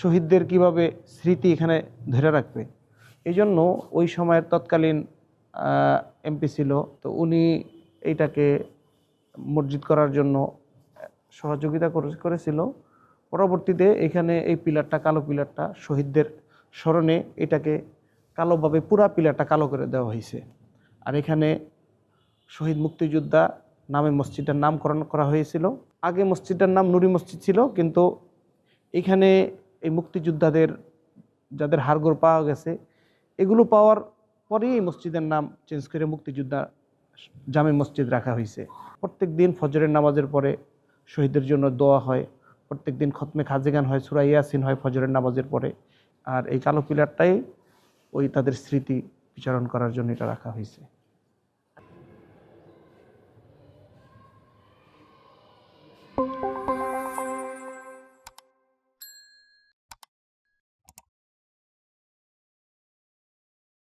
শহীদদের কিভাবে স্মৃতি এখানে ধরে রাখবে। এই জন্য ওই সময়ের তৎকালীন এমপি ছিল, তো উনি এইটাকে মসজিদ করার জন্য সহযোগিতা করেছিল। পরবর্তীতে এখানে এই পিলারটা, কালো পিলারটা, শহীদদের স্মরণে এটাকে কালোভাবে পুরা পিলারটা কালো করে দেওয়া হয়েছে। আর এখানে শহীদ মুক্তিযোদ্ধা নামে মসজিদটার নামকরণ করা হয়েছিল। আগে মসজিদটার নাম নুরি মসজিদ ছিল, কিন্তু এখানে এই মুক্তিযোদ্ধাদের যাদের হাড়গোড় পাওয়া গেছে, এগুলো পাওয়ার পরেই এই মসজিদের নাম চেঞ্জ করে মুক্তিযোদ্ধা জামে মসজিদ রাখা হয়েছে। প্রত্যেক দিন ফজরের নামাজের পরে শহীদদের জন্য দোয়া হয়, প্রত্যেক দিন খতমে খাজেগান হয়, সূরা ইয়াসিন হয় ফজরের নামাজের পরে। আর এই কালো পিলারটাই ওই তাদের স্মৃতি বিচারণ করার জন্য এটা রাখা হয়েছে।